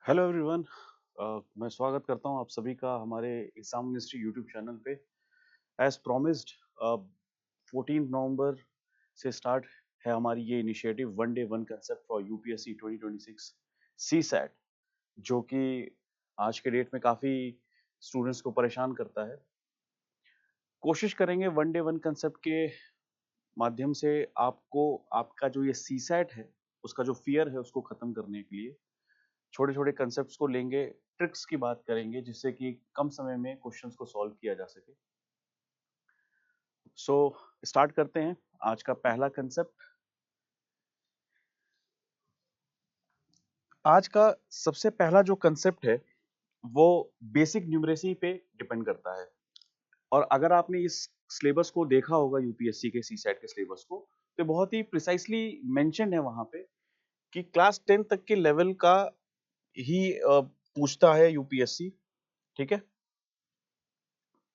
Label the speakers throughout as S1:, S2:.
S1: Hello everyone. मैं स्वागत करता हूं आप सभी का हमारे एग्जाम मिनिस्ट्री यूट्यूब चैनल पे। एज प्रॉमिस्ड 14 नवंबर से स्टार्ट है हमारी ये initiative one day one concept for UPSC 2026 C SAT, जो कि आज के डेट में काफ़ी स्टूडेंट्स को परेशान करता है। कोशिश करेंगे वन डे वन कंसेप्ट के माध्यम से आपको आपका जो ये सी सैट है उसका जो फियर है उसको ख़त्म करने के लिए छोटे छोटे कंसेप्ट्स को लेंगे, ट्रिक्स की बात करेंगे जिससे कि कम समय में क्वेश्चंस को सॉल्व किया जा सके। सो स्टार्ट करते हैं आज का पहला कंसेप्ट। आज का सबसे पहला जो कंसेप्ट है वो बेसिक न्यूमरेसी पे डिपेंड करता है। और अगर आपने इस सिलेबस को देखा होगा यूपीएससी के सी सेट के सिलेबस को, तो बहुत ही प्रिसाइसली मेंशन है वहां पे कि क्लास 10 तक के लेवल का ही पूछता है यूपीएससी। ठीक है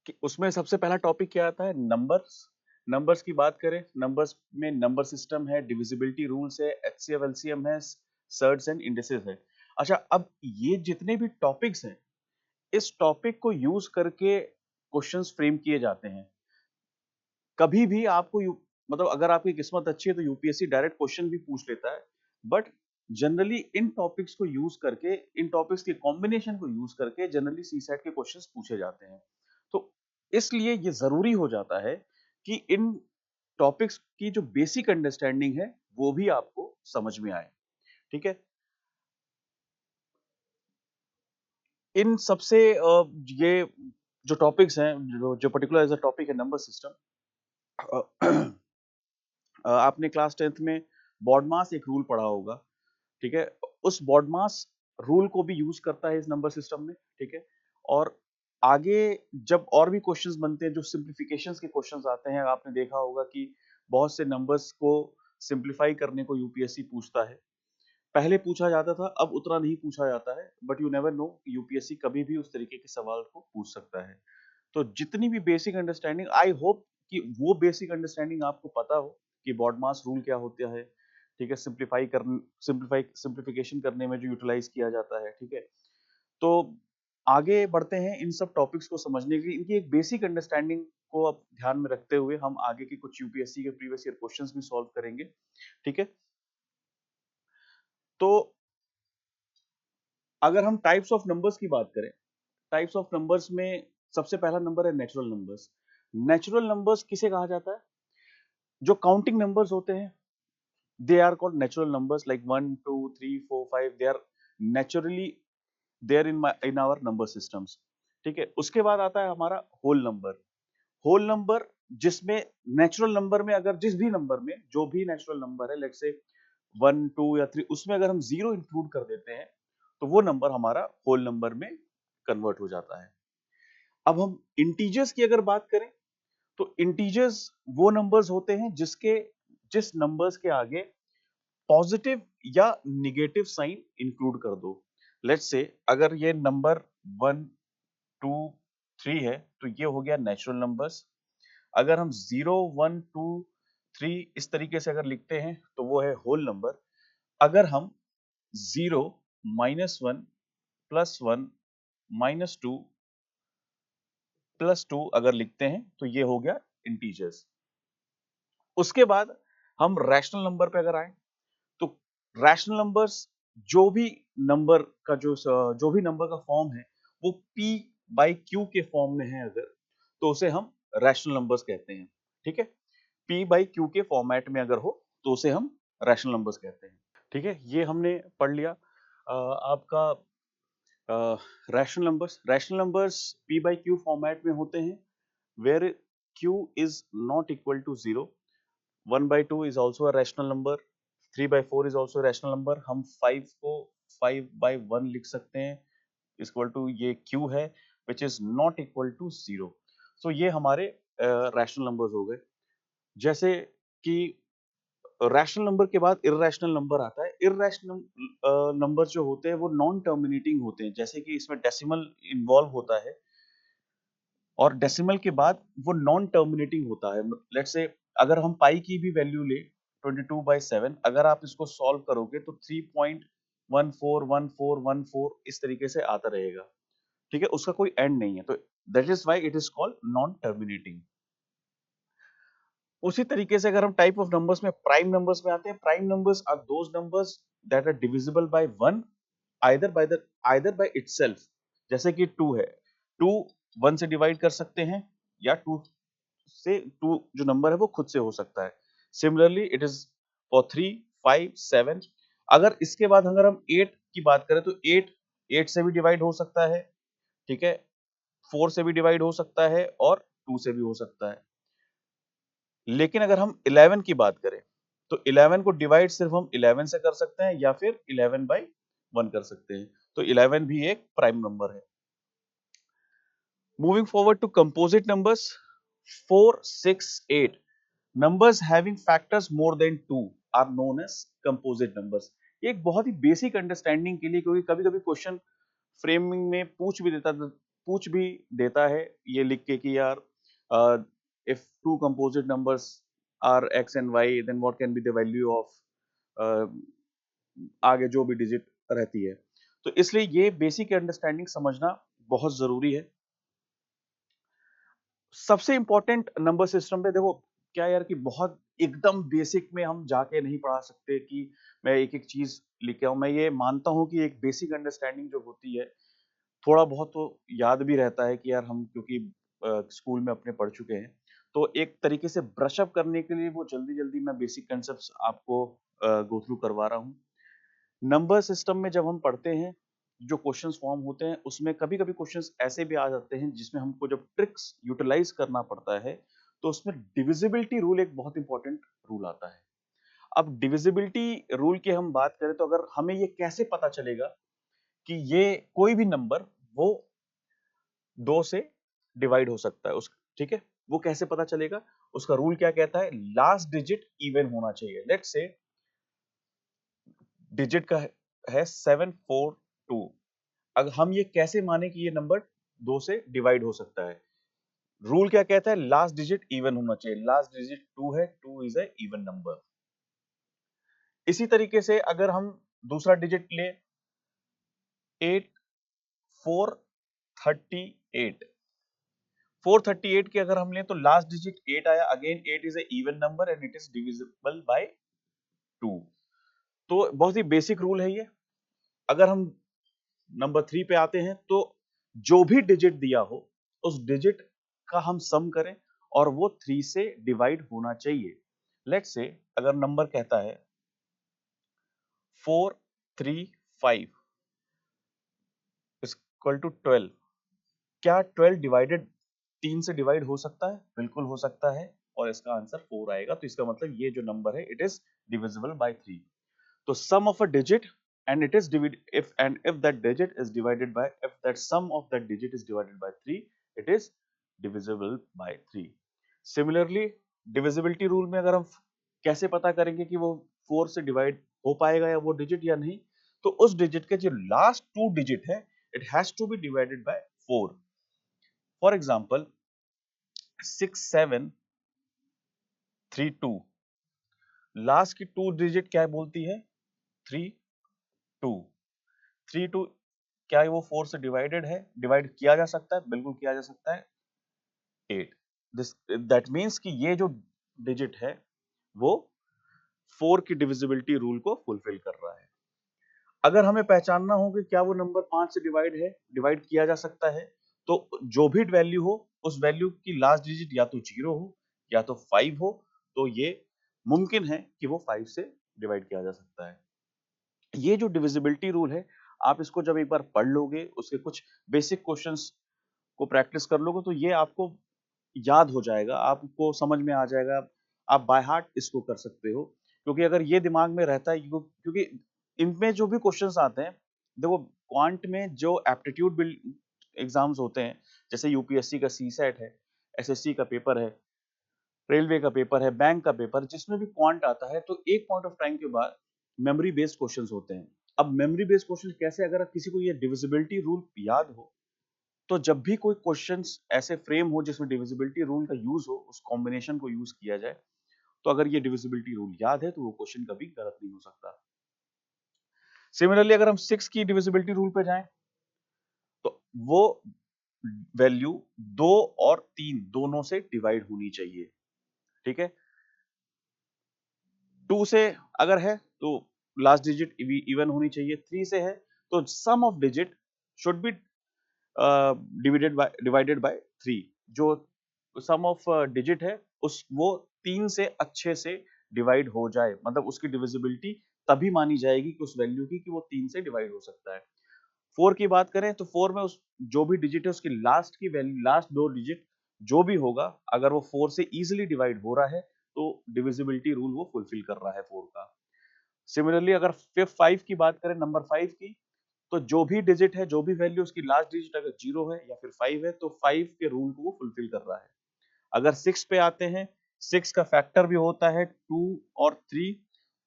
S1: कि उसमें सबसे पहला टॉपिक क्या आता है? नंबर्स। नंबर्स की बात करें, नंबर्स में नंबर सिस्टम है, डिविजिबिलिटी रूल्स है, एचसीएफ एलसीएम है, सर्ट्स एंड इंडिसेस है। अच्छा, अब ये जितने भी टॉपिक्स हैं, इस टॉपिक को यूज करके क्वेश्चंस फ्रेम किए जाते हैं। कभी भी आपको मतलब अगर आपकी किस्मत अच्छी है तो यूपीएससी डायरेक्ट क्वेश्चन भी पूछ लेता है, बट जनरली इन टॉपिक्स को यूज करके, इन टॉपिक्स के कॉम्बिनेशन को यूज करके जनरली सी सेट के क्वेश्चंस पूछे जाते हैं। तो इसलिए ये जरूरी हो जाता है कि इन टॉपिक्स की जो बेसिक अंडरस्टैंडिंग है वो भी आपको समझ में आए। ठीक है, इन सबसे ये जो टॉपिक्स हैं, जो पर्टिकुलर एज अ टॉपिक है नंबर सिस्टम। आपने क्लास 10th में बॉडमास एक रूल पढ़ा होगा। ठीक है, उस बॉडमास रूल को भी यूज करता है इस नंबर सिस्टम में। ठीक है, और आगे जब और भी क्वेश्चंस बनते हैं, जो सिंप्लीफिकेशंस के क्वेश्चंस आते हैं, आपने देखा होगा कि बहुत से नंबर्स को सिंप्लीफाई करने को यूपीएससी पूछता है। पहले पूछा जाता था, अब उतना नहीं पूछा जाता है, but you never know, UPSC कभी भी उस तरीके के सवाल को पूछ सकता है। तो जितनी भी बेसिक अंडरस्टैंडिंग, आई होप कि वो बेसिक अंडरस्टैंडिंग आपको पता हो कि बॉडमास रूल क्या होता है। ठीक है, सिंप्लीफिकेशन करने में जो यूटिलाइज किया जाता है। ठीक है, तो आगे बढ़ते हैं इन सब टॉपिक्स को समझने की, इनकी एक बेसिक अंडरस्टैंडिंग को अब ध्यान में रखते हुए हम आगे के कुछ यूपीएससी के प्रीवियस ईयर क्वेश्चंस भी सॉल्व करेंगे। ठीक है, तो अगर हम टाइप्स ऑफ नंबर्स की बात करें, टाइप्स ऑफ नंबर्स में सबसे पहला नंबर है नेचुरल नंबर्स। नेचुरल नंबर्स किसे कहा जाता है? जो काउंटिंग नंबर्स होते हैं, they are called natural numbers, like 1 2 3 4 5, they are naturally there in our number systems. ठीक है, उसके बाद आता है हमारा होल नंबर। होल नंबर जिसमें नेचुरल नंबर में, अगर जिस भी नंबर में जो भी नेचुरल नंबर है, लेट्स से 1 2 या 3, उसमें अगर हम जीरो इंक्लूड कर देते हैं तो वो नंबर हमारा होल नंबर में कन्वर्ट हो जाता है। अब हम इंटीजर्स की अगर बात करें, तो इंटीजर्स वो नंबर्स होते हैं जिस नंबर्स के आगे पॉजिटिव या निगेटिव साइन इंक्लूड कर दो। लेट्स से अगर ये नंबर 1 2 3 है तो ये हो गया नेचुरल नंबर्स। अगर हम 0 1 2 3 इस तरीके से अगर लिखते हैं तो वो है होल नंबर। अगर हम 0 -1 +1 -2 +2 अगर लिखते हैं तो ये हो गया इंटीजर्स। उसके बाद हम रैशनल नंबर पे अगर आए, तो रैशनल नंबर्स जो भी नंबर का जो भी नंबर का फॉर्म है वो p बाई q के फॉर्म में है अगर, तो उसे हम रैशनल नंबर्स कहते हैं। ठीक है, p बाई q के फॉर्मेट में अगर हो तो उसे हम रैशनल नंबर्स कहते हैं। ठीक है, ये हमने पढ़ लिया। आपका rational numbers p by q format में होते हैं, where q is not equal to 0. 1 by 2 is also a rational number. 3 by 4 is also a rational number. हम 5 को 5 by 1 लिख सकते हैं, इक्वल टू ये q है, which is not equal to 0. So ये हमारे रैशनल नंबर्स हो गए। जैसे कि रैशनल नंबर के बाद इर्रेशनल नंबर आता है। इर्रेशनल नंबर जो होते हैं वो नॉन टर्मिनेटिंग होते हैं, जैसे कि इसमें डेसिमल इन्वॉल्व होता है, और डेसिमल के बाद वो नॉन टर्मिनेटिंग होता है। लेट्स से अगर हम पाई की भी वैल्यू ले 22/7, अगर आप इसको सॉल्व करोगे तो 3.8 141414 इस तरीके से आता रहेगा, ठीक है, उसका कोई एंड नहीं है, तो that is why it is called non terminating. उसी तरीके से अगर हम टाइप ऑफ नंबर्स में प्राइम नंबर्स में आते हैं, prime numbers are those numbers that are divisible by 1 either by itself, जैसे कि 2 है, 2 1 से डिवाइड कर सकते हैं, या 2 से 2 जो नंबर है वो खुद से हो सकता है। Similarly it is for 3 5 7। अगर इसके बाद अगर हम 8 की बात करें तो 8 से भी डिवाइड हो सकता है, ठीक है, 4 से भी डिवाइड हो सकता है और 2 से भी हो सकता है। लेकिन अगर हम 11 की बात करें तो 11 को डिवाइड सिर्फ हम 11 से कर सकते हैं या फिर 11 बाई 1 कर सकते हैं, तो 11 भी एक प्राइम नंबर है। Moving forward to composite numbers, 4 6 8 numbers having factors more than 2 are known as composite numbers। ये एक बहुत ही बेसिक अंडरस्टैंडिंग के लिए, क्योंकि कभी कभी क्वेश्चन फ्रेमिंग में पूछ भी देता है ये लिख के कि यार if two composite numbers are x and y then what can be the value of आगे जो भी डिजिट रहती है, तो इसलिए ये बेसिक अंडरस्टैंडिंग समझना बहुत जरूरी है। सबसे इंपॉर्टेंट नंबर सिस्टम पे देखो क्या यार कि बहुत एकदम बेसिक में हम जाके नहीं पढ़ा सकते कि मैं एक एक चीज लिख के आऊं। मैं ये मानता हूं कि एक बेसिक अंडरस्टैंडिंग जो होती है थोड़ा बहुत तो याद भी रहता है कि यार हम क्योंकि स्कूल में अपने पढ़ चुके हैं, तो एक तरीके से ब्रश अप करने के लिए वो जल्दी जल्दी मैं बेसिक कंसेप्ट आपको गो थ्रू करवा रहा हूँ। नंबर सिस्टम में जब हम पढ़ते हैं, जो क्वेश्चंस फॉर्म होते हैं उसमें कभी कभी क्वेश्चंस ऐसे भी आ जाते हैं जिसमें हमको जब ट्रिक्स यूटिलाइज करना पड़ता है, तो उसमें डिविजिबिलिटी रूल एक बहुत इंपॉर्टेंट रूल आता है। अब डिविजिबिलिटी रूल की हम बात करें तो अगर हमें ये कैसे पता चलेगा कि ये कोई भी नंबर वो 2 से डिवाइड हो सकता है, उस ठीक है, वो कैसे पता चलेगा? उसका रूल क्या कहता है? लास्ट डिजिट इवन होना चाहिए। लेट्स से डिजिट का है 742। अगर हम ये कैसे माने कि ये नंबर 2 से डिवाइड हो सकता है? रूल क्या कहता है? लास्ट डिजिट इवन होना चाहिए। लास्ट डिजिट 2 है, 2 इज अ इवन नंबर। इसी तरीके से अगर हम दूसरा डिजिट ले 8438, 438 के अगर हम लें तो लास्ट डिजिट 8 आया। Again 8 is a even number and it is divisible bye 2। तो बहुत ही बेसिक रूल है ये। अगर हम नंबर 3 पे आते हैं तो जो भी डिजिट दिया हो उस डिजिट का हम सम करें और वो 3 से डिवाइड होना चाहिए। लेट्स से अगर नंबर कहता है 435 इज इक्वल टू 12, क्या 12 डिवाइडेड 3 से डिवाइड हो सकता है? बिल्कुल हो सकता है, और इसका आंसर 4 आएगा। तो इसका मतलब ये जो नंबर है इट इज डिविजिबल बाय 3। तो sum of a digit and it is if that digit is divided by if that sum of that digit is divided by 3, it is divisible by 3। Similarly divisibility rule में अगर हम कैसे पता करेंगे कि वो 4 से डिवाइड हो पाएगा या वो डिजिट या नहीं, तो उस डिजिट के जो लास्ट 2 डिजिट है it has to be divided by 4। For example 6732, last की 2 डिजिट क्या बोलती है? 3 2। 3 2 क्या वो 4 से डिवाइडेड है? डिवाइड किया जा सकता है, बिल्कुल किया जा सकता है। 8, दिस दैट मीन्स कि ये जो डिजिट है वो 4 की डिविजिबिलिटी रूल को फुलफिल कर रहा है। अगर हमें पहचानना हो कि क्या वो नंबर 5 से डिवाइड किया जा सकता है, तो जो भी वैल्यू हो उस वैल्यू की लास्ट डिजिट या तो 0 हो या तो 5 हो, तो ये मुमकिन है कि वो 5 से डिवाइड किया जा सकता है। ये जो डिविजिबिलिटी रूल है, आप इसको जब एक बार पढ़ लोगे, उसके कुछ बेसिक क्वेश्चंस को प्रैक्टिस कर लोगे, तो ये आपको याद हो जाएगा, आपको समझ में आ जाएगा, आप बाय हार्ट इसको कर सकते हो। क्योंकि अगर ये दिमाग में रहता है, क्योंकि इनमें जो भी क्वेश्चंस आते हैं, देखो क्वांट में जो एप्टीट्यूड बिल्ड एग्जाम्स होते हैं, जैसे यूपीएससी का सीसेट है, एसएससी का पेपर है, रेलवे का पेपर है, बैंक का पेपर, जिसमें भी क्वांट आता है, तो एक पॉइंट ऑफ टाइम के बाद मेमोरी बेस्ड क्वेश्चंस होते हैं। अब मेमोरी बेस्ड क्वेश्चन कैसे? अगर किसी को ये डिविजिबिलिटी रूल याद हो, तो जब भी कोई क्वेश्चंस ऐसे फ्रेम हो जिसमें डिविजिबिलिटी रूल का यूज हो, उस कॉम्बिनेशन को यूज किया जाए, तो अगर ये डिविजिबिलिटी रूल याद है तो वो क्वेश्चन कभी गलत नहीं हो सकता। सिमिलरली अगर हम 6 की डिविजिबिलिटी रूल पे जाएं तो वो वैल्यू 2 और 3 दोनों से डिवाइड होनी चाहिए, ठीक है। 2 से अगर है तो लास्ट डिजिट इवन होनी चाहिए, 3 से है तो sum of digit should be divided by 3। जो सम ऑफ डिजिट है उस वो 3 से अच्छे से डिवाइड हो जाए, मतलब उसकी डिविजिबिलिटी तभी मानी जाएगी कि उस वैल्यू की कि वो 3 से डिवाइड हो सकता है। 4 की बात करें तो 4 में उस जो भी डिजिट है उसकी लास्ट की वैल्यू, लास्ट 2 डिजिट जो भी होगा, अगर वो 4 से इजीली डिवाइड हो रहा है तो डिविजिबिलिटी रूल वो फुलफिल कर रहा है 4 का। सिमिलरली अगर 5 की बात करें, नंबर 5 की, तो जो भी डिजिट है, जो भी वैल्यू उसकी लास्ट डिजिट अगर 0 है या फिर 5 है तो 5 के रूल को वो फुलफिल कर रहा है। अगर 6 पे आते हैं, 6 का फैक्टर भी होता है 2 और 3,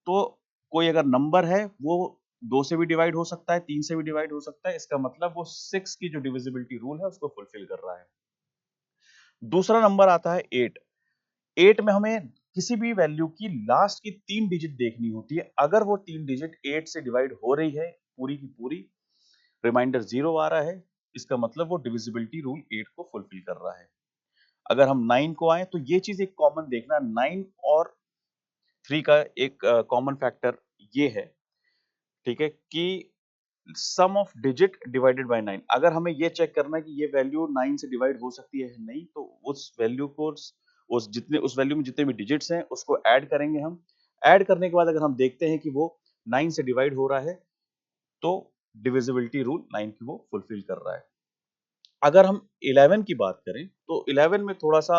S1: तो कोई अगर नंबर है वो 2 से भी डिवाइड हो सकता है, 3 से भी डिवाइड हो सकता है, इसका मतलब वो 6 की जो डिविजिबिलिटी रूल है उसको फुलफिल कर रहा है। दूसरा नंबर आता है 8। 8 में हमें किसी भी वैल्यू की लास्ट की 3 डिजिट देखनी होती है। अगर वो 3 डिजिट 8 से डिवाइड हो रही है पूरी की पूरी, रिमाइंडर 0 आ रहा है, इसका मतलब वो डिविजिबिलिटी रूल 8 को फुलफिल कर रहा है। अगर हम 9 को आए तो ये चीज एक कॉमन देखना, 9 और 3 का एक कॉमन फैक्टर ये है, ठीक है, कि sum of digit divided by 9। अगर हमें ये चेक करना है कि ये वैल्यू 9 से डिवाइड हो सकती है नहीं, तो उस वैल्यू को उस वैल्यू में जितने भी डिजिट्स हैं उसको ऐड करेंगे हम। ऐड करने के बाद अगर हम देखते हैं कि वो 9 से डिवाइड हो रहा है तो डिविजिबिलिटी रूल 9 की वो फुलफिल कर रहा है। अगर हम 11 की बात करें तो 11 में थोड़ा सा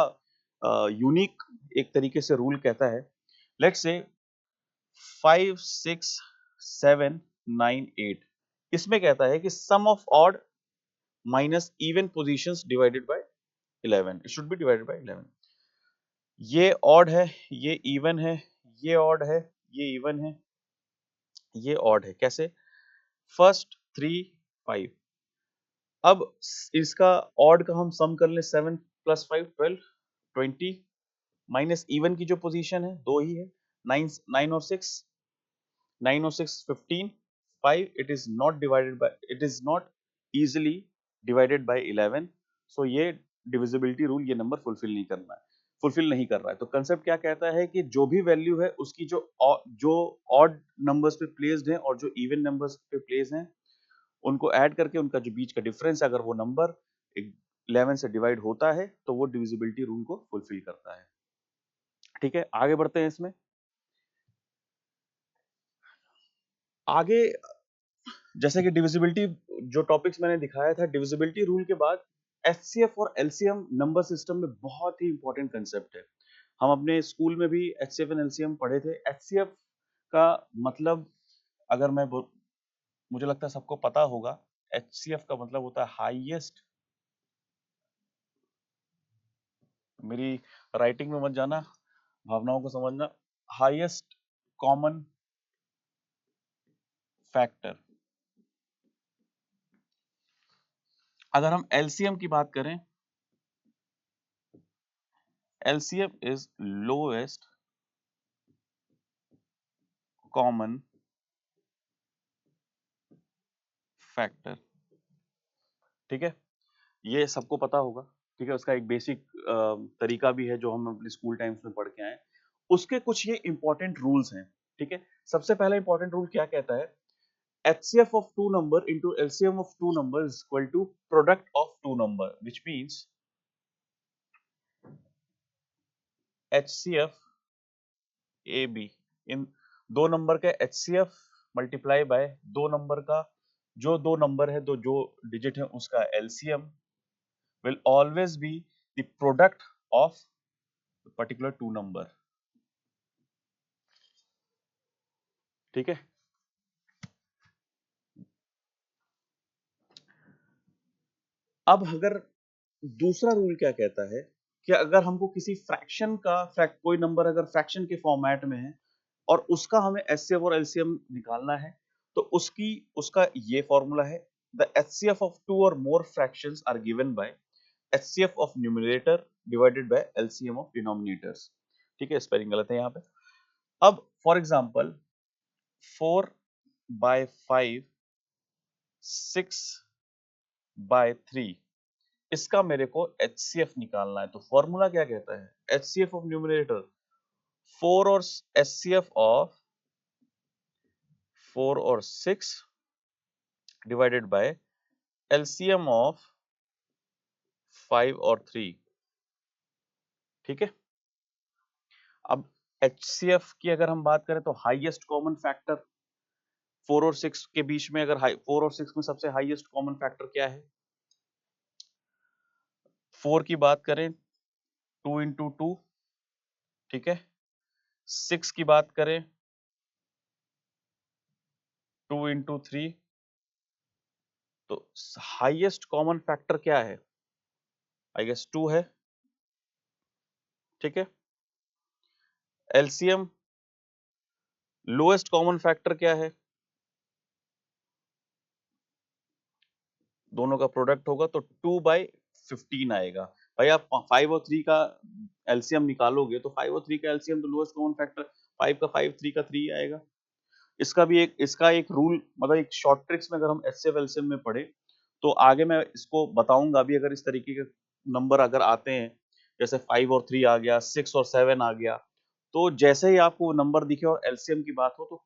S1: यूनिक एक तरीके से रूल कहता है। लेट्स से 5 6 7 9 8, इसमें कहता है कि sum of odd minus even positions divided by 11, it should be divided by 11। ये ऑड है, ये इवन है, ये ऑड है, ये इवन है, ये ऑड है। कैसे? फर्स्ट 3 5, अब इसका ऑड का हम सम कर ले, 7 प्लस 5 12 20, माइनस इवन की जो पोजीशन है दो ही है, 9 9 और 6, 9 और 6 15, 5 it is not easily divided by 11, so ये डिविजिबिलिटी रूल ये नंबर फुलफिल नहीं कर रहा है। तो कंसेप्ट क्या कहता है कि जो भी वैल्यू है उसकी जो ऑड नंबर्स पे प्लेस्ड है और जो इवन नंबर्स पे प्लेस हैं उनको ऐड करके उनका जो बीच का डिफरेंस, अगर वो नंबर 11 से डिवाइड होता है तो वो डिविजिबिलिटी रूल को फुलफिल करता है। ठीक है, आगे बढ़ते हैं इसमें। आगे जैसे कि डिविजिबिलिटी जो टॉपिक्स मैंने दिखाया था, डिविजिबिलिटी रूल के बाद एचसीएफ और एलसीएम नंबर सिस्टम में बहुत ही इंपॉर्टेंट कंसेप्ट है। हम अपने स्कूल में भी एचसीएफ एंड एलसीएम पढ़े थे। एचसीएफ का मतलब, अगर मुझे लगता है सबको पता होगा, एचसीएफ का मतलब होता है हाईएस्ट, मेरी राइटिंग में मत जाना, भावनाओं को समझना, हाईएस्ट कॉमन फैक्टर। अगर हम एलसीएम की बात करें, LCM is lowest common factor. ठीक है, ये सबको पता होगा। ठीक है, उसका एक बेसिक तरीका भी है जो हम अपने स्कूल टाइम्स में पढ़ के आए। उसके कुछ ये इंपॉर्टेंट रूल्स हैं। ठीक है, सबसे पहला इंपॉर्टेंट रूल क्या कहता है? HCF of two number into LCM of two numbers is equal to product of two number, which means HCF AB इन दो नंबर का HCF मल्टीप्लाई बाय दो नंबर का, जो दो नंबर है, जो डिजिट है उसका LCM will always be the product of the particular two number। ठीक है, अब अगर दूसरा रूल क्या कहता है कि अगर हमको किसी फ्रैक्शन का कोई नंबर अगर फ्रैक्शन के फॉर्मेट में है और उसका हमें एचसीएफ और एलसीएम निकालना है, तो उसका ये फॉर्मूला है, the HCF of two or more fractions are given by HCF of numerator divided by LCM of denominators. ठीक है, स्पेलिंग गलत है यहाँ पे। अब फॉर एग्जांपल 4 बाय 5, 6/3, इसका मेरे को HCF निकालना है। तो फॉर्मूला क्या कहता है? HCF ऑफ न्यूमरेटर 4 और HCF ऑफ 4 और 6 डिवाइडेड बाय LCM ऑफ 5 और 3। ठीक है, अब HCF की अगर हम बात करें तो हाईएस्ट कॉमन फैक्टर 4 और 6 के बीच में, अगर 4 और 6 में सबसे हाईएस्ट कॉमन फैक्टर क्या है? 4 की बात करें 2 इंटू 2, ठीक है। 6 की बात करें 2 इंटू 3, तो हाईएस्ट कॉमन फैक्टर क्या है? आई गेस 2 है, ठीक है। एलसीएम लोएस्ट कॉमन फैक्टर क्या है? दोनों का प्रोडक्ट होगा तो 2/15 आएगा। भाई आप 5 और 3 का एलसीएम निकालोगे तो 5 और 3 का एलसीएम तो लोएस्ट कॉमन फैक्टर 5 का 5, 3 का 3 आएगा। इसका एक रूल, मतलब एक शॉर्ट ट्रिक्स में अगर हम एचसीएफ एलसीएम में पढ़े तो आगे मैं इसको बताऊंगा भी। अगर इस तरीके के नंबर अगर आते हैं, जैसे 5 और 3 आ गया, 6 और 7 आ गया, तो जैसे ही आपको नंबर दिखे और एलसीएम की बात हो तो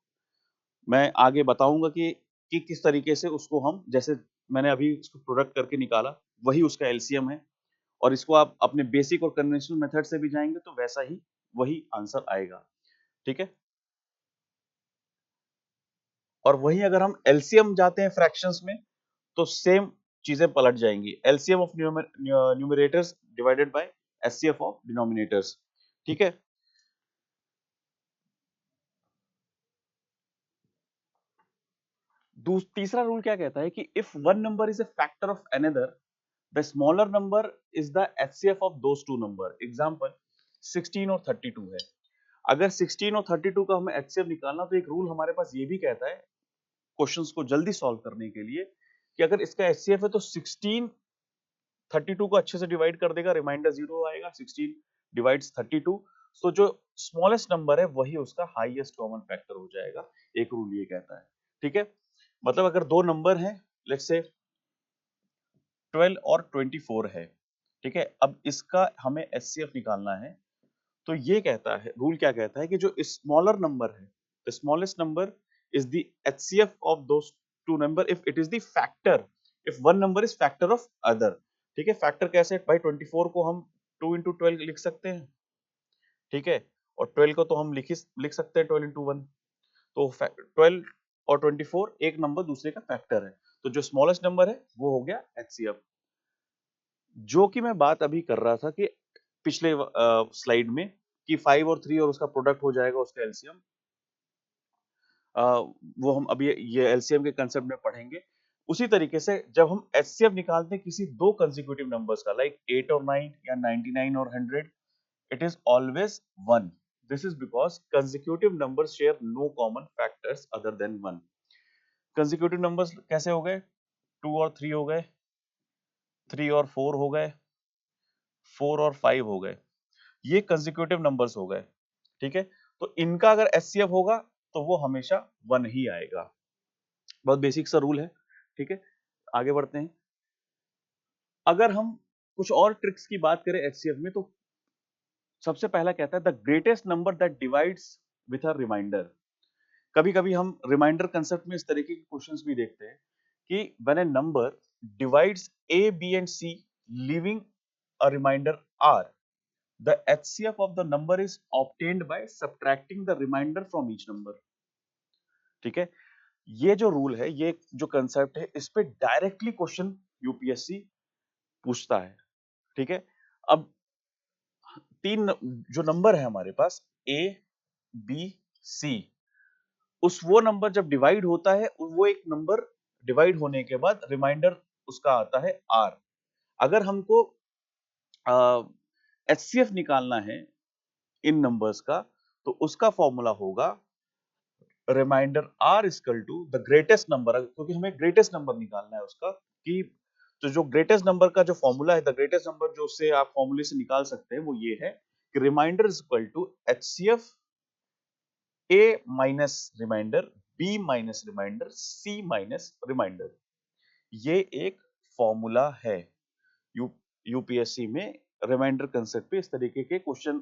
S1: मैं आगे बताऊंगा कि किस तरीके से उसको हम, जैसे मैंने अभी इसको प्रोडक्ट करके निकाला वही उसका एलसीएम है, और इसको आप अपने बेसिक और कन्वेंशनल मेथड से भी जाएंगे तो वैसा ही वही आंसर आएगा। ठीक है, और वहीं अगर हम एलसीएम जाते हैं फ्रैक्शंस में तो सेम चीजें पलट जाएंगी। LCM of numerators divided by HCF of denominators. ठीक है, तीसरा रूल क्या कहता है कि if one number is a factor of another, the smaller number is the HCF of those two number. Example 16 और 32 है। अगर 16 और 32 का हमें एचसीएफ निकालना तो एक रूल हमारे पास ये भी कहता है क्वेश्चंस को जल्दी सॉल्व करने के लिए कि अगर इसका एचसीएफ है तो 16 32 को अच्छे से डिवाइड कर देगा, रिमाइंडर 0 आएगा। 16 डिवाइड्स 32, तो जो स्मॉलेस्ट नंबर है वही उसका हाईएस्ट कॉमन फैक्टर हो जाएगा। एक रूल ये कहता है। ठीक है, मतलब अगर दो नंबर हैं, लेट्स से 12 और 24 है, ठीक है, अब इसका हमें एचसीएफ निकालना है। तो ये कहता है, रूल क्या कहता है कि जो स्मॉलर नंबर है, the smallest number is the HCF of those two number if it is the factor, if one number is factor of other. ठीक है, फैक्टर कैसे? भाई 24 को हम 2 इंटू 12 लिख सकते हैं, ठीक है, और 12 को तो हम लिख सकते हैं 12 इंटू 1। तो 12 और 24 एक नंबर दूसरे का फैक्टर है, तो जो स्मॉलेस्ट नंबर है वो हो गया एचसीएफ। जो कि मैं बात अभी कर रहा था कि पिछले स्लाइड में कि 5 और 3 और उसका प्रोडक्ट हो जाएगा उसका एलसीएम। वो हम अभी ये एलसीएम के कंसेप्ट में पढ़ेंगे। उसी तरीके से जब हम एचसीएफ निकालते हैं किसी दो कंसेक्यूटिव नंबर्स का, लाइक 8 और 9 या 99 और 100, it is always 1. This is because consecutive numbers share no common factors other than 1. Consecutive numbers कैसे हो गए? 2 और 3 हो गए, 3 और 4 हो गए, 4 और 5 हो गए। ये कंसेक्यूटिव नंबर्स हो गए। ठीक है, तो इनका अगर एचसीएफ होगा तो वो हमेशा 1 ही आएगा। बहुत बेसिक सा रूल है। ठीक है, आगे बढ़ते हैं। अगर हम कुछ और ट्रिक्स की बात करें एचसीएफ में तो सबसे पहला कहता है the greatest number that divides with a remainder. कभी कभी हम रिमाइंडर कंसेप्ट में इस तरीके के क्वेश्चंस भी देखते हैं कि when a number divides a b and c leaving a remainder r, the HCF of the number is obtained by subtracting the remainder from each number। ठीक है, ये जो रूल है, ये जो कंसेप्ट है, इस पे डायरेक्टली क्वेश्चन यूपीएससी पूछता है। ठीक है, अब तीन जो नंबर है हमारे पास a b c, उस वो नंबर जब डिवाइड होता है, वो एक नंबर डिवाइड होने के बाद रिमाइंडर उसका आता है r। अगर हमको एचसीएफ निकालना है इन नंबर्स का तो उसका फॉर्मूला होगा remainder r equal to the greatest number, क्योंकि हमें ग्रेटेस्ट नंबर निकालना है उसका कि, तो जो ग्रेटेस्ट नंबर का जो फॉर्मूला है, द ग्रेटेस्ट नंबर जो उससे आप फॉर्मूले से निकाल सकते हैं वो ये है कि remainder equal to HCF a minus remainder b minus remainder c minus remainder. ये एक फॉर्मूला है। यूपीएससी में रिमाइंडर कंसेप्ट पे इस तरीके के क्वेश्चन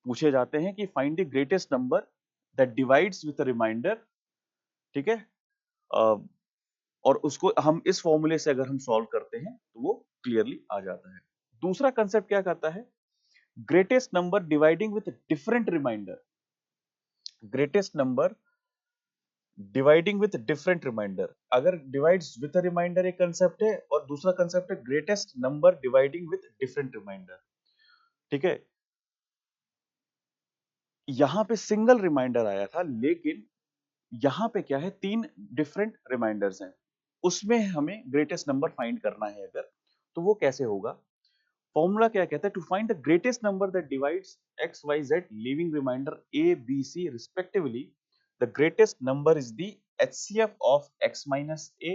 S1: पूछे जाते हैं कि find the greatest number that divides with a remainder, ठीक है। और उसको हम इस फॉर्मूले से अगर हम सॉल्व करते हैं तो वो क्लियरली आ जाता है। दूसरा कंसेप्ट क्या करता है, greatest number dividing with different remainder. Greatest number dividing with different remainder, अगर डिवाइड्स विद अ रिमाइंडर एक कंसेप्ट है, और दूसरा कंसेप्ट है greatest number dividing with different remainder, ठीक है। यहां पे सिंगल रिमाइंडर आया था, लेकिन यहां पे क्या है, 3 डिफरेंट रिमाइंडर्स हैं, उसमें हमें ग्रेटेस्ट नंबर फाइंड करना है अगर, तो वो कैसे होगा। फॉर्मूला क्या कहता है, to find the greatest number that divides x y z leaving remainder a b c respectively, the greatest number is the HCF of x minus a,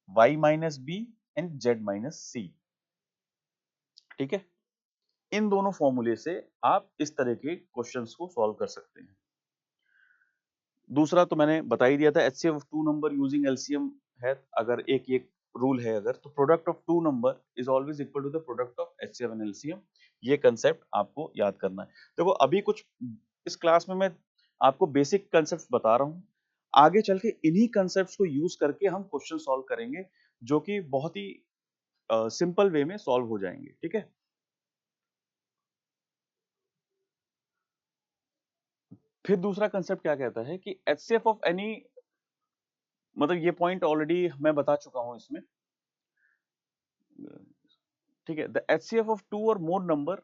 S1: y minus b and z minus c, ठीक है। इन दोनों फॉर्मूले से आप इस तरह के questions को सॉल्व कर सकते हैं। दूसरा तो मैंने बता ही दिया था, HCF of two number using LCM है, अगर एक एक रूल है अगर, तो product of two number is always equal to the product of HCF and LCM. ये कंसेप्ट आपको याद करना है। देखो अभी कुछ इस क्लास में मैं आपको बेसिक कंसेप्ट बता रहा हूँ, आगे चल के इन्हीं कंसेप्ट को यूज करके हम क्वेश्चन सॉल्व करेंगे, जो कि बहुत ही सिंपल वे में सॉल्व हो जाएंगे, ठीक है। फिर दूसरा कंसेप्ट क्या कहता है कि एचसीएफ ऑफ एनी, मतलब ये पॉइंट ऑलरेडी मैं बता चुका हूं इसमें, ठीक है। The HCF of two or more number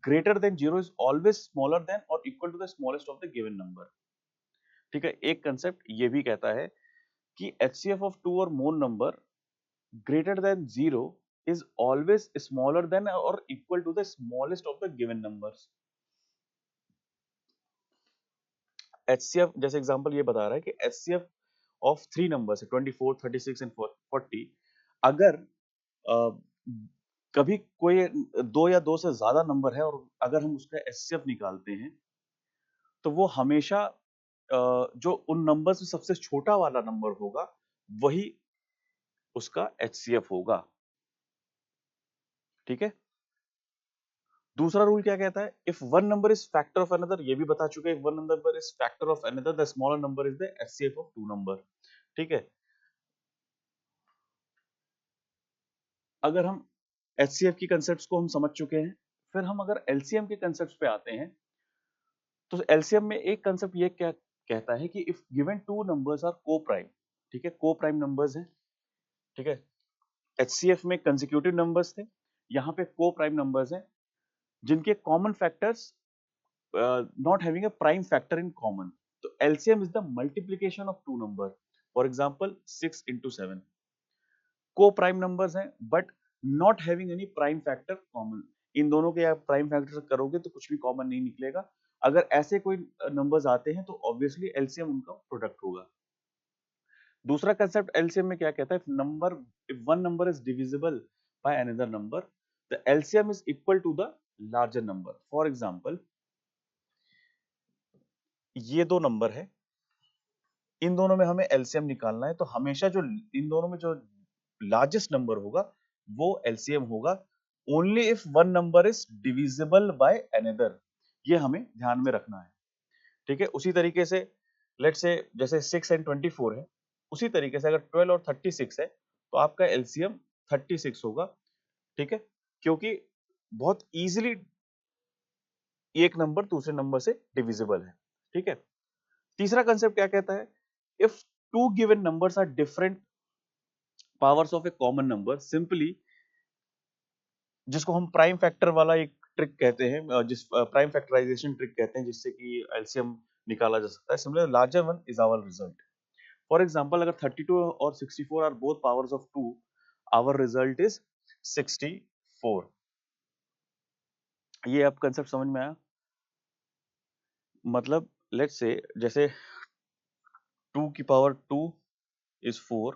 S1: greater than zero is always smaller than or equal to the smallest of the given number, ठीक है। एक कंसेप्ट ये भी कहता है कि HCF of two or more number greater than zero is always smaller than or equal to the smallest of the given numbers. HCF जैसे example ये बता रहा है कि एचसीएफ ऑफ थ्री नंबर्स है 24, 36 एंड 40, अगर कभी कोई दो या दो से ज्यादा नंबर है और अगर हम उसका एचसीएफ निकालते हैं, तो वो हमेशा जो उन नंबर्स में सबसे छोटा वाला नंबर होगा वही उसका एचसीएफ होगा, ठीक है। दूसरा रूल क्या कहता है, if one number is factor of another, ये भी बता चुके हैं, one number is factor of another the smaller number is the HCF of two number, ठीक है। अगर हम एचसीएफ की कंसेप्ट्स को हम समझ चुके हैं, फिर हम अगर एलसीएम के कंसेप्ट्स पे आते हैं, तो एलसीएम में एक कंसेप्ट ये क्या कहता है कि if given two numbers are coprime, ठीक है, को प्राइम नंबर्स हैं, ठीक है। एचसीएफ में कंसेक्यूटिव नंबर्स थे, यहाँ पे को प्राइम नंबर्स हैं जिनके common factors not having a prime factor in common, तो LCM is the multiplication of two number, for example 6 into 7। Co prime numbers हैं but not having any prime factor common, इन दोनों के आप prime factor करोगे तो कुछ भी कॉमन नहीं निकलेगा। अगर ऐसे कोई नंबर्स आते हैं तो ऑब्वियसली एलसीएम उनका प्रोडक्ट होगा। दूसरा कंसेप्ट एलसीएम में क्या कहता है, if one number is divisible by another number, the LCM is equal to the larger number. For example ये दो नंबर है, इन दोनों में हमें एलसीएम निकालना है, तो हमेशा जो इन दोनों में जो लार्जेस्ट नंबर होगा वो एलसीएम होगा, only if one number is divisible by another, ये हमें ध्यान में रखना है, ठीक है। उसी तरीके से लेट्स से जैसे 6 and 24 है, उसी तरीके से अगर 12 और 36 है तो आपका एलसीएम 36 होगा, ठीक है, क्योंकि बहुत इजीली एक नंबर दूसरे नंबर से डिविजिबल है, ठीक है। तीसरा कंसेप्ट क्या कहता है, if two given numbers are different powers of a common number, simply जिसको हम प्राइम फैक्टर वाला एक ट्रिक कहते हैं, जिस प्राइम फैक्टराइजेशन ट्रिक कहते हैं, जिससे कि एलसीएम निकाला जा सकता है, similar larger one is our result. For example अगर 32 और 64 are both powers of 2, our result is 64। ये आप कंसेप्ट समझ में आया, मतलब लेट्स से जैसे 2 की पावर 2 इज 4,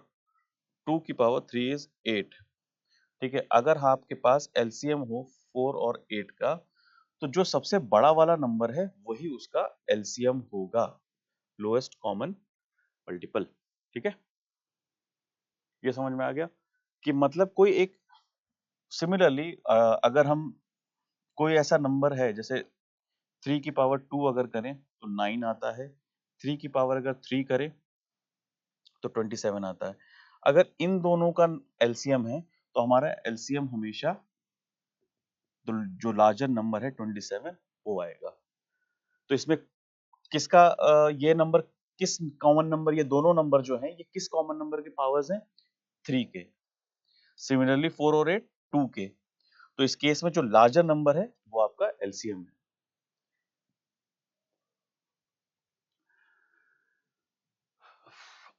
S1: 2 की पावर 3 इज 8, ठीक है। अगर आपके पास एलसीएम हो 4 और 8 का, तो जो सबसे बड़ा वाला नंबर है वही उसका एलसीएम होगा, लोएस्ट कॉमन मल्टीपल। ठीक है, ये समझ में आ गया कि मतलब कोई एक सिमिलरली अगर हम कोई ऐसा नंबर है जैसे 3 की पावर 2 अगर करें तो 9 आता है, 3 की पावर अगर 3 करें तो 27 आता है। अगर इन दोनों का एलसीएम है तो हमारा एलसीएम हमेशा तो जो लार्जर नंबर है 27 वो आएगा। तो इसमें किसका ये नंबर किस कॉमन नंबर, ये दोनों नंबर जो हैं ये किस कॉमन नंबर के पावर्स हैं? 3 के। सिमिलरली 4 और 8 2 के। तो इस केस में जो लार्जर नंबर है वो आपका एलसीएम है।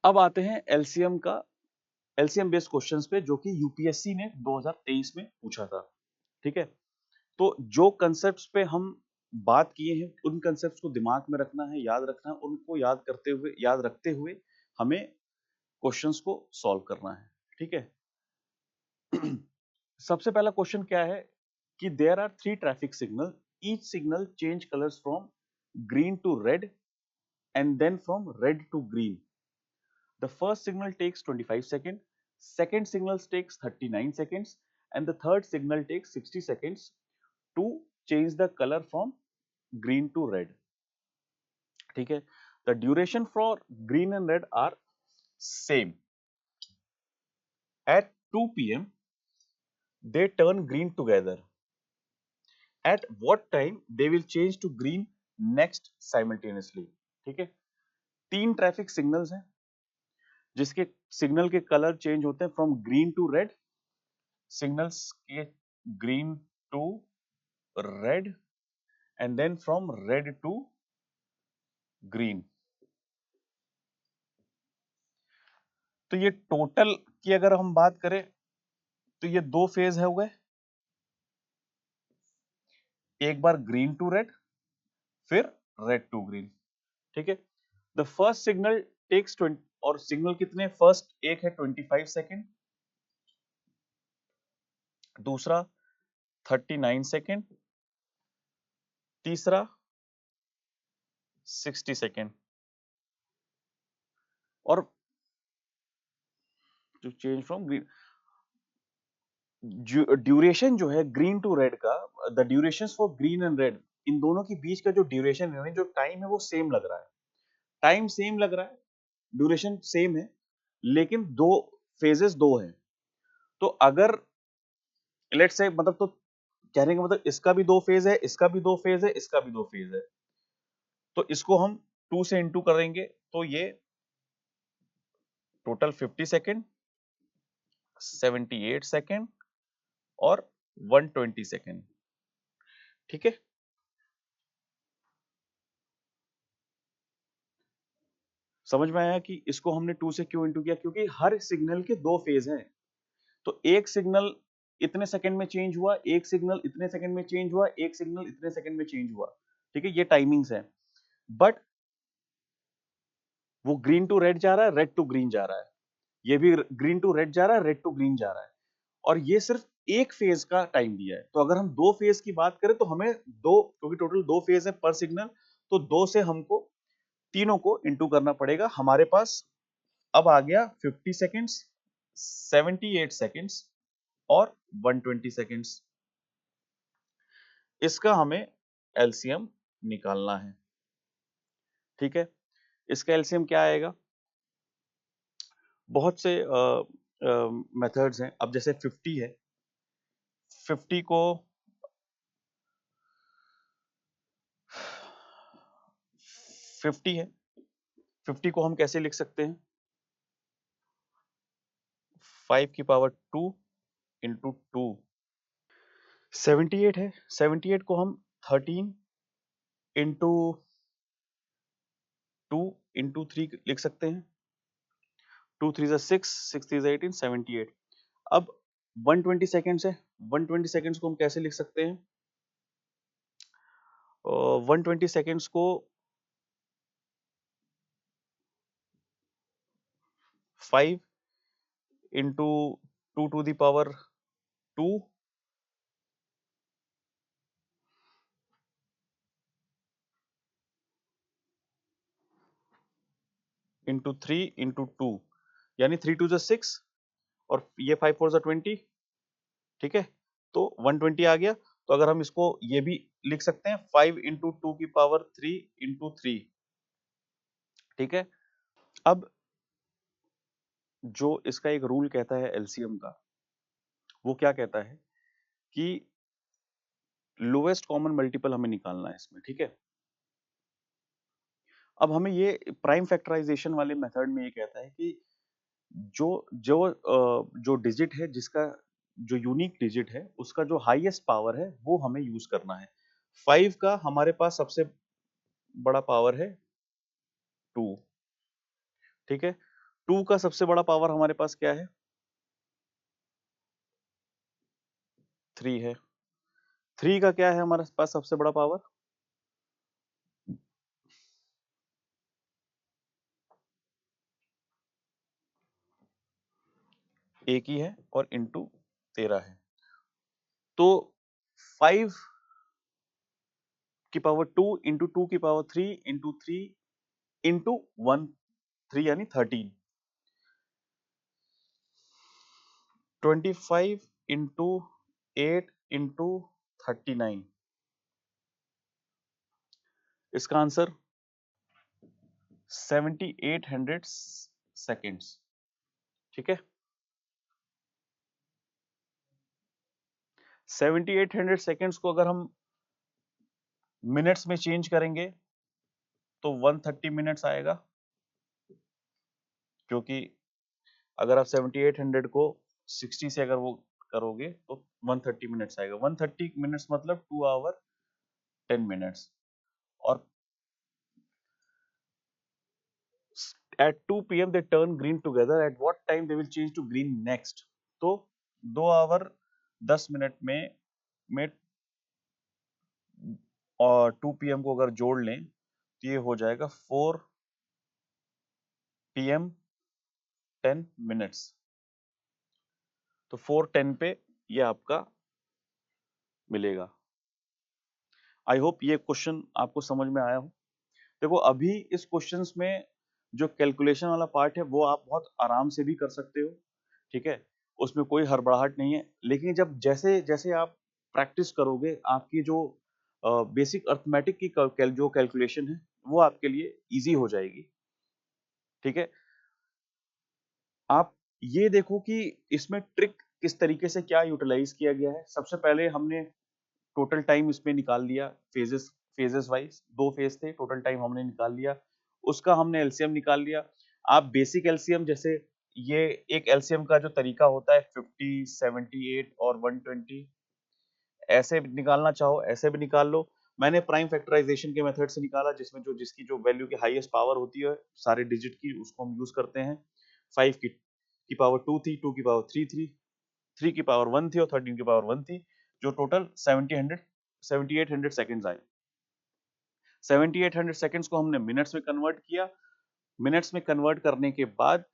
S1: अब आते हैं एलसीएम का, एलसीएम बेस्ड क्वेश्चंस पे जो कि यूपीएससी ने 2023 में पूछा था। ठीक है, तो जो कंसेप्ट्स पे हम बात किए हैं उन कंसेप्ट्स को दिमाग में रखना है, याद रखना है, उनको याद रखते हुए हमें क्वेश्चंस को सॉल्व करना है। ठीक है, सबसे पहला क्वेश्चन क्या है कि there are 3 traffic signal, each signal change colours from green to red and then from red to green. The first signal takes 25 seconds, second signal takes 39 seconds, and the third signal takes 60 seconds to change the color from green to red. ठीक है, the duration for green and red are same. At 2 p.m. they turn green together. At what time they will change to green next simultaneously? ठीक है, 3 traffic signals हैं जिसके signal के colour change होते हैं from green to red, signals के green to red and then from red to green. तो ये टोटल की अगर हम बात करें तो ये 2 फेज है हो गए, एक बार ग्रीन टू रेड फिर रेड टू ग्रीन। ठीक है, द फर्स्ट सिग्नल टेक्स 20 और सिग्नल कितने, फर्स्ट एक है 25 सेकेंड, दूसरा 39 सेकेंड, तीसरा 60 सेकेंड। और जो चेंज फ्रॉम ग्रीन, ड्यूरेशन जो है ग्रीन टू रेड का, the duration for green and red, इन दोनों के बीच का जो ड्यूरेशन है, जो टाइम है वो सेम लग रहा है, टाइम सेम लग रहा है, ड्यूरेशन सेम है, लेकिन दो फेजेस दो हैं। तो अगर लेट्स से मतलब, तो कहने का मतलब इसका भी 2 फेज है, इसका भी 2 फेज है, इसका भी 2 फेज है, तो इसको हम 2 से इंटू करेंगे तो ये टोटल 50 सेकेंड, 78 सेकेंड और 120 सेकेंड। ठीक है, समझ में आया कि इसको हमने 2 से क्यों इंटू किया, क्योंकि हर सिग्नल के 2 फेज हैं। तो एक सिग्नल इतने सेकंड में चेंज हुआ, एक सिग्नल इतने सेकंड में चेंज हुआ, एक सिग्नल इतने सेकंड में चेंज हुआ। ठीक है, ये टाइमिंग्स है, बट वो ग्रीन टू रेड जा रहा है, रेड टू ग्रीन जा रहा है, ये भी ग्रीन टू रेड जा रहा है, रेड टू ग्रीन जा रहा है, और ये सिर्फ एक फेज का टाइम दिया है। तो अगर हम 2 फेज की बात करें तो हमें दो, क्योंकि टोटल 2 फेज है पर सिग्नल, तो 2 से हमको तीनों को इंटू करना पड़ेगा। हमारे पास अब आ गया 50 सेकेंड्स, 78 सेकेंड्स और 120 सेकेंड्स। इसका हमें एलसीएम निकालना है। ठीक है, इसका एलसीएम क्या आएगा? बहुत से मेथड्स हैं। अब जैसे 50 है, 50 को 50 है, 50 को हम कैसे लिख सकते हैं? 5 की पावर 2 इंटू 2। 78 है, 78 को हम 13 इंटू 2 इंटू 3 लिख सकते हैं। 2 3 जा 6, 6 3 जा 18, 78। अब 120 सेकेंड्स है, 120 सेकेंड्स को हम कैसे लिख सकते हैं? 120 सेकेंड्स को 5 into 2 to the power 2 into 3 into 2, यानी 3 2 6 और ये 5 4 20, ठीक है, तो 120 आ गया। तो अगर हम इसको ये भी लिख सकते हैं 5 इंटू 2 की पावर 3 इंटू 3, ठीक है। अब जो इसका एक रूल कहता है एलसीएम का, वो क्या कहता है कि लोएस्ट कॉमन मल्टीपल हमें निकालना है इसमें, ठीक है। अब हमें ये प्राइम फैक्टराइजेशन वाले मेथड में ये कहता है कि जो जो जो डिजिट है, जिसका जो यूनिक डिजिट है, उसका जो हाईएस्ट पावर है वो हमें यूज करना है। 5 का हमारे पास सबसे बड़ा पावर है 2, ठीक है। 2 का सबसे बड़ा पावर हमारे पास क्या है? 3 है। 3 का क्या है हमारे पास सबसे बड़ा पावर? एक ही है और इंटू 13 है। तो 5 की पावर 2 इंटू 2 की पावर 3 इंटू 3 इंटू 1, 3 यानी 13, 25 इंटू 8 इंटू 39, इसका आंसर 7800 सेकेंड्स, ठीक है। 7800 सेकेंड्स को अगर हम मिनट्स में चेंज करेंगे तो 130 मिनट्स आएगा, क्योंकि अगर आप 7800 को 60 से अगर वो करोगे तो 130 मिनट्स आएगा। 130 मिनट्स मतलब 2 आवर 10 मिनट्स। और at 2 p.m. they turn green together. At what time they will change to green next? तो 2 आवर 10 मिनट में और 2 p.m. को अगर जोड़ लें तो ये हो जाएगा 4 p.m. 10 मिनट्स। तो 4:10 पे ये आपका मिलेगा। आई होप ये क्वेश्चन आपको समझ में आया हो। देखो अभी इस क्वेश्चंस में जो कैलकुलेशन वाला पार्ट है वो आप बहुत आराम से भी कर सकते हो, ठीक है, उसमें कोई हड़बड़ाहट नहीं है। लेकिन जब जैसे जैसे आप प्रैक्टिस करोगे, आपकी जो बेसिक अर्थमेटिक की जो कैलकुलेशन है वो आपके लिए इजी हो जाएगी, ठीक है। आप ये देखो कि इसमें ट्रिक किस तरीके से क्या यूटिलाइज किया गया है। सबसे पहले हमने टोटल टाइम इसमें निकाल लिया, फेजेस फेजेस वाइज 2 फेज थे, टोटल टाइम हमने निकाल लिया, उसका हमने एलसीएम निकाल लिया। आप बेसिक एलसीएम, जैसे ये एक एलसीएम का जो तरीका होता है 50, 78 और 120, ऐसे निकालना चाहो ऐसे भी निकाल लो। मैंने प्राइम फैक्टराइजेशन के मेथड से निकाला, जिसमें जो जिसकी जो वैल्यू की हाईएस्ट पावर होती है सारे डिजिट की, उसको हम यूज करते हैं। 5 की पावर 2 थी, 2 की पावर 3 थी, 3 की पावर 1 थी और 13 की पावर 1 थी, जो टोटल 7800 सेकेंड्स आए। 7800 सेकेंड्स को हमने मिनट्स में कन्वर्ट किया। मिनट्स में कन्वर्ट करने के बाद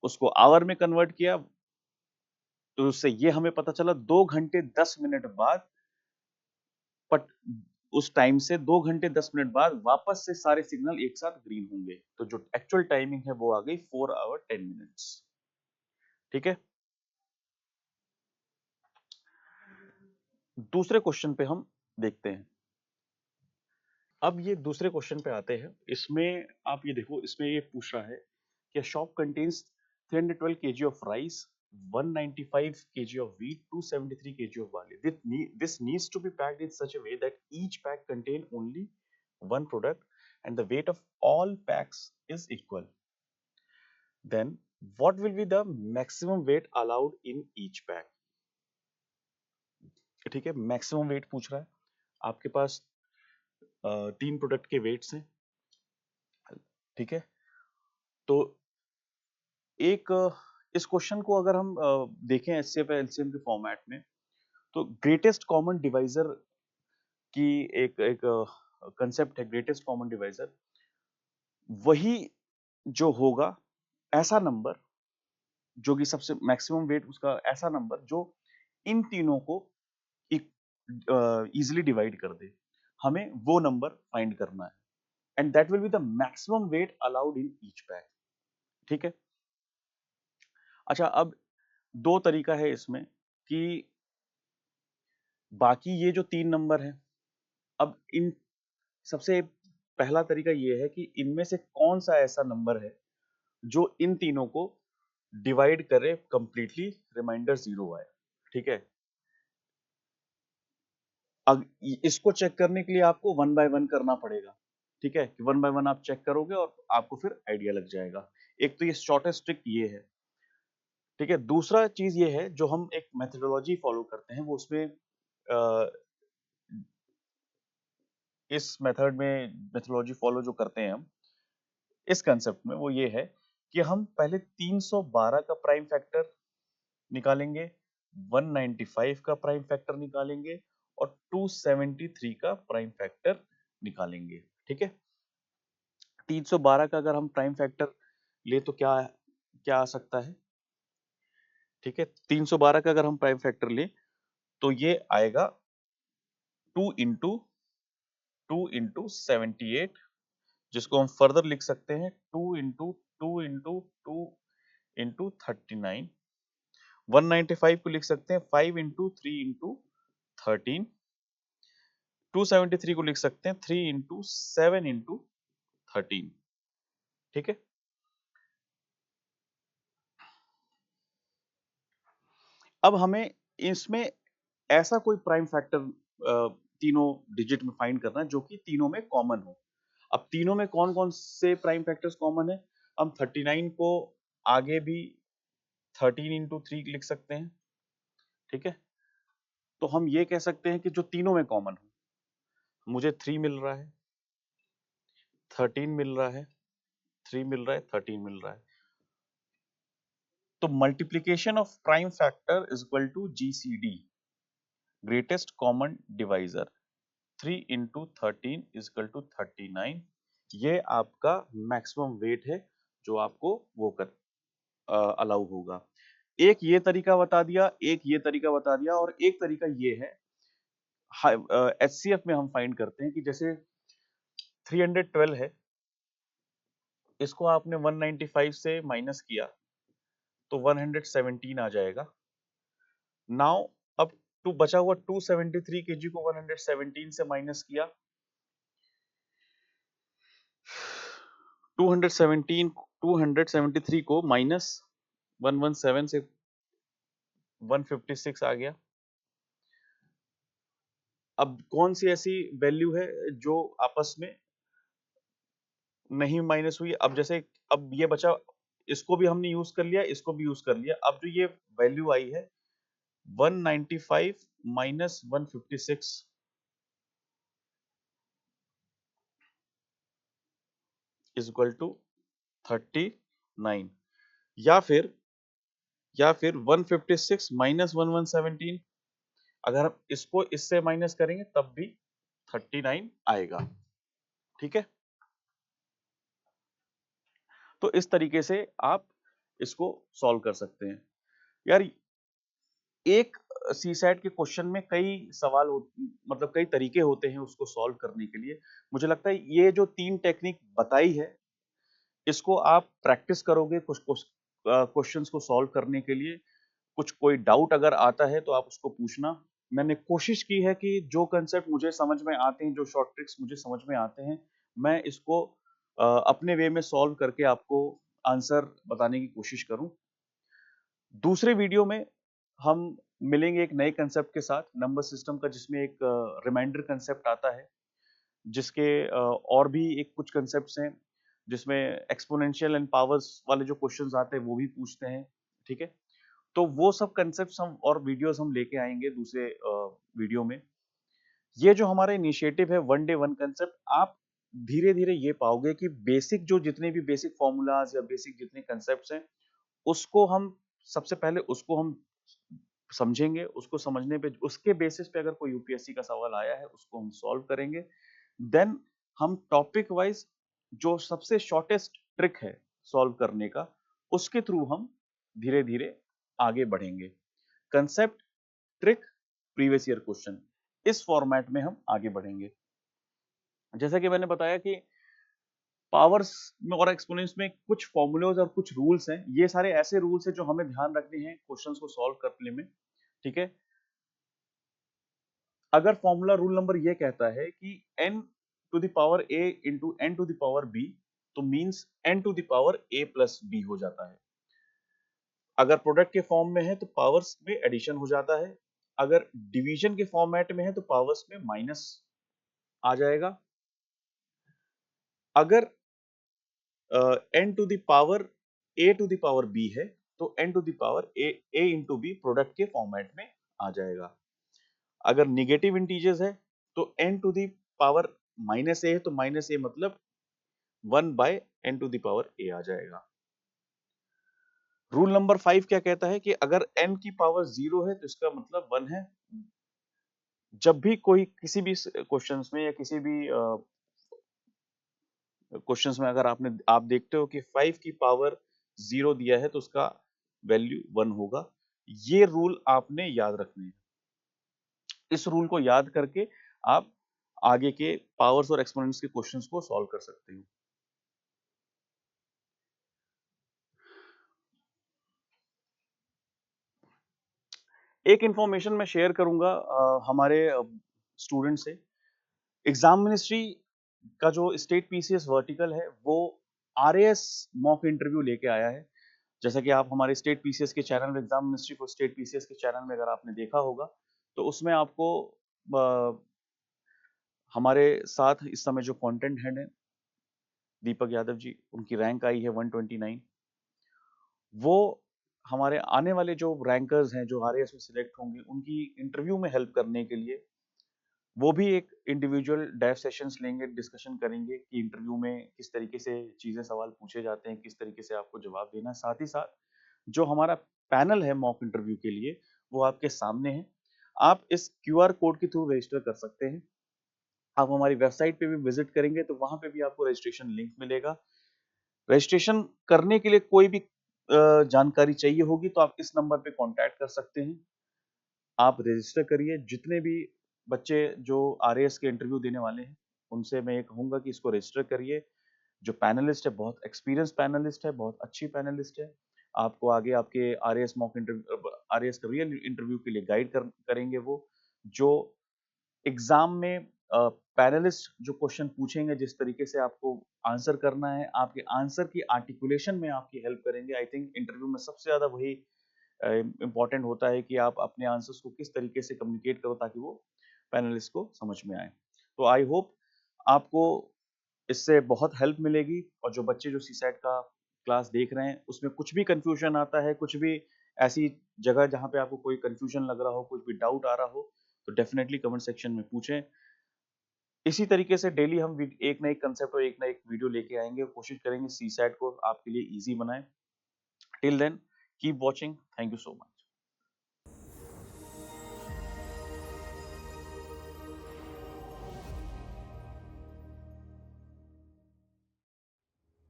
S1: उसको आवर में कन्वर्ट किया, तो उससे ये हमें पता चला 2 घंटे 10 मिनट बाद, बट उस टाइम से 2 घंटे 10 मिनट बाद वापस से सारे सिग्नल एक साथ ग्रीन होंगे। तो जो एक्चुअल टाइमिंग है वो आ गई 4 आवर 10 मिनट्स, ठीक है। दूसरे क्वेश्चन पे हम देखते हैं। अब ये दूसरे क्वेश्चन पे आते हैं। इसमें आप ये देखो, इसमें ये पूछ रहा है कि shop contains 312 kg of rice, 195 kg of wheat, 273 kg of barley. This needs to be packed in such a way that each pack contain only one product and the weight of all packs is equal. Then what will be the maximum weight allowed in each pack? ठीक है, maximum weight पूछ रहा है। आपके पास 3 product के weights हैं, ठीक है। तो एक इस क्वेश्चन को अगर हम देखें एचसीएफ एलसीएम के फॉर्मेट में, तो ग्रेटेस्ट कॉमन डिवाइजर की एक एक कंसेप्ट है। ग्रेटेस्ट कॉमन डिवाइजर वही जो होगा, ऐसा नंबर जो कि सबसे मैक्सिमम वेट उसका, ऐसा नंबर जो इन तीनों को इजीली डिवाइड कर दे। हमें वो नंबर फाइंड करना है। and that will be the maximum weight allowed in each bag. ठीक है? अच्छा, अब दो तरीका है इसमें कि बाकी ये जो 3 नंबर हैं, अब इन सबसे पहला तरीका ये है कि इनमें से कौन सा ऐसा नंबर है जो इन तीनों को डिवाइड करे कंप्लीटली, रिमाइंडर 0 आए। ठीक है? इसको चेक करने के लिए आपको 1 बाय 1 करना पड़ेगा। ठीक है? कि 1 बाय 1 आप चेक करोगे और आपको फिर आइडिया लग जाएगा। एक तो ये शॉर्टेस्ट ट्रिक ये है। ठीक है? दूसरा चीज ये है, जो हम एक मेथोडोलॉजी फॉलो करते हैं, वो उसमें इस मेथड में मेथोडोलॉजी फॉलो जो करते हैं हम इस कंसेप्ट में, वो ये है कि हम पहले 312 का प्राइम फैक्टर निकालेंगे, 195 का प्राइम फैक्टर निकालेंगे और 273 का प्राइम फैक्टर निकालेंगे। ठीक है? 312 का अगर हम प्राइम फैक्टर ले तो क्या क्या आ सकता है? ठीक है? 312 का अगर हम प्राइम फैक्टर ले तो ये आएगा 2 इंटू 78, जिसको हम फर्दर लिख सकते हैं 2 इंटू 39। 195 को लिख सकते हैं 5 इंटू 3 इंटू 13। 273 को लिख सकते हैं 3 इंटू 7 इंटू 13। ठीक है? अब हमें इसमें ऐसा कोई प्राइम फैक्टर तीनों डिजिट में फाइंड करना है जो कि तीनों में कॉमन हो। अब तीनों में कौन कौन से प्राइम फैक्टर्स कॉमन है? हम 39 को आगे भी 13 इंटू 3 लिख सकते हैं। ठीक है? तो हम ये कह सकते हैं कि जो तीनों में कॉमन हो, मुझे 3 मिल रहा है, 13 मिल रहा है, 3 मिल रहा है, 13 मिल रहा है। तो multiplication of prime factor is equal to GCD, greatest common divisor. 3 into 13 is equal to 39। ये आपका मैक्सिमम वेट है जो आपको वो कर अलाउ होगा। एक ये तरीका बता दिया, एक ये तरीका बता दिया, और एक तरीका ये है, HCF में हम फाइंड करते हैं कि जैसे 312 है, इसको आपने 195 से माइनस किया तो 117 आ जाएगा। नाउ अब बचा हुआ 273 केजी को 117 से माइनस किया, 273 को माइनस 117 से 156 आ गया। अब कौन सी ऐसी वैल्यू है जो आपस में नहीं माइनस हुई? अब जैसे अब ये बचा, इसको भी हमने यूज कर लिया, इसको भी यूज कर लिया। अब जो ये वैल्यू आई है 195 माइनस 156 इज इक्वल टू 39, या फिर 156 माइनस 1117, अगर हम इसको इससे माइनस करेंगे तब भी 39 आएगा। ठीक है? तो इस तरीके से आप इसको सॉल्व कर सकते हैं। यार, एक सीसैट के क्वेश्चन में कई सवाल मतलब कई तरीके होते हैं उसको सॉल्व करने के लिए। मुझे लगता है ये जो 3 टेक्निक बताई है, इसको आप प्रैक्टिस करोगे कुछ क्वेश्चंस को सॉल्व करने के लिए। कुछ कोई डाउट अगर आता है तो आप उसको पूछना। मैंने कोशिश की है कि जो कंसेप्ट मुझे समझ में आते हैं, जो शॉर्ट ट्रिक्स मुझे समझ में आते हैं, मैं इसको अपने वे में सॉल्व करके आपको आंसर बताने की कोशिश करूं। दूसरे वीडियो में हम मिलेंगे एक नए कंसेप्ट के साथ, नंबर सिस्टम का, जिसमें एक रिमाइंडर कंसेप्ट आता है, जिसके और भी एक कुछ कंसेप्ट्स हैं, जिसमें एक्सपोनेंशियल एंड पावर्स वाले जो क्वेश्चंस आते हैं वो भी पूछते हैं। ठीक है? तो वो सब कंसेप्ट्स हम और वीडियोस हम लेके आएंगे दूसरे वीडियो में। ये जो हमारा इनिशिएटिव है, वन डे वन कंसेप्ट, आप धीरे धीरे ये पाओगे कि बेसिक जो जितने भी बेसिक फॉर्मूलाज या बेसिक जितने कंसेप्ट्स हैं, उसको हम सबसे पहले उसको हम समझेंगे। उसको समझने पे, उसके बेसिस पे अगर कोई यूपीएससी का सवाल आया है उसको हम सॉल्व करेंगे। देन हम टॉपिक वाइज जो सबसे शॉर्टेस्ट ट्रिक है सॉल्व करने का, उसके थ्रू हम धीरे धीरे आगे बढ़ेंगे। Concept, trick, previous year question, इस फॉर्मेट में हम आगे बढ़ेंगे। जैसा कि मैंने बताया कि पावर्स में और एक्सपोनेंट्स में कुछ फॉर्मूलाज और कुछ रूल्स हैं। ये सारे ऐसे रूल्स हैं जो हमें ध्यान रखने हैं क्वेश्चंस को सॉल्व करने में, ठीक है। अगर फॉर्मूला रूल नंबर ये कहता है कि n to the power a into n to the power b, तो means n to the power a plus b हो जाता है। अगर प्रोडक्ट के फॉर्म में है तो पावर्स में एडिशन हो जाता है। अगर डिवीजन के फॉर्मेट में है तो पावर्स में माइनस आ जाएगा। अगर n to the power a to the power b है तो n to the power a into b product के फॉर्मेट में आ जाएगा। अगर निगेटिव इंटीजर्स है तो n to the power minus a है तो माइनस a मतलब 1 by n to the power a आ जाएगा। रूल नंबर 5 क्या कहता है कि अगर n की पावर 0 है तो इसका मतलब 1 है। जब भी कोई किसी भी क्वेश्चंस में या किसी भी क्वेश्चंस में अगर आप देखते हो कि 5 की पावर 0 दिया है तो उसका वैल्यू 1 होगा। ये रूल आपने याद रखने हैं। इस रूल को याद करके आप आगे के पावर्स और एक्सपोनेंट्स के क्वेश्चंस को सॉल्व कर सकते हो। एक इंफॉर्मेशन मैं शेयर करूंगा हमारे स्टूडेंट से। एग्जाम मिनिस्ट्री का जो स्टेट पीसीएस वर्टिकल है वो आरएएस मॉक इंटरव्यू लेके आया है। जैसा कि आप हमारे स्टेट पीसीएस के चैनल में, exam ministry for state PCS के चैनल में अगर आपने देखा होगा तो उसमें आपको हमारे साथ इस समय जो कंटेंट हेड है दीपक यादव जी, उनकी रैंक आई है 129। वो हमारे आने वाले जो रैंकर्स हैं जो आरएएस में सिलेक्ट होंगे उनकी इंटरव्यू में हेल्प करने के लिए वो भी एक इंडिविजुअल डेव सेशंस लेंगे, डिस्कशन करेंगे कि इंटरव्यू में किस तरीके से चीजें सवाल पूछे जाते हैं, किस तरीके से आपको जवाब देना है। साथ ही साथ जो हमारा पैनल है मॉक इंटरव्यू के लिए वो आपके सामने है। आप इस क्यूआर कोड के थ्रू रजिस्टर कर सकते हैं। आप हमारी वेबसाइट पे भी विजिट करेंगे तो वहां पे भी आपको रजिस्ट्रेशन लिंक मिलेगा। रजिस्ट्रेशन करने के लिए कोई भी जानकारी चाहिए होगी तो आप इस नंबर पे कांटेक्ट कर सकते हैं। आप रजिस्टर करिए। जितने भी बच्चे जो आरएएस के इंटरव्यू देने वाले हैं उनसे मैं ये कहूंगा कि इसको रजिस्टर करिए। जो पैनलिस्ट है बहुत एक्सपीरियंस पैनलिस्ट है, बहुत अच्छी पैनलिस्ट है। आपको आगे आपके आरएएस मॉक इंटरव्यू, आरएएस का रियल इंटरव्यू के लिए गाइड करेंगे वो। जो एग्जाम में पैनलिस्ट जो क्वेश्चन पूछेंगे जिस तरीके से आपको आंसर करना है, आपके आंसर की आर्टिकुलेशन में आपकी हेल्प करेंगे। आई थिंक इंटरव्यू में सबसे ज्यादा वही इम्पोर्टेंट होता है कि आप अपने आंसर्स को किस तरीके से कम्युनिकेट करो ताकि वो पैनलिस्ट को समझ में आए। तो आई होप आपको इससे बहुत हेल्प मिलेगी। और जो बच्चे जो सीसैट का क्लास देख रहे हैं उसमें कुछ भी कंफ्यूजन आता है, कुछ भी ऐसी जगह जहां पे आपको कोई कंफ्यूजन लग रहा हो, कुछ भी डाउट आ रहा हो, तो डेफिनेटली कमेंट सेक्शन में पूछें। इसी तरीके से डेली हम एक ना एक कंसेप्ट और एक ना एक वीडियो लेके आएंगे और कोशिश करेंगे सीसैट को आपके लिए इजी बनाएं। Till then keep watching. Thank you so much.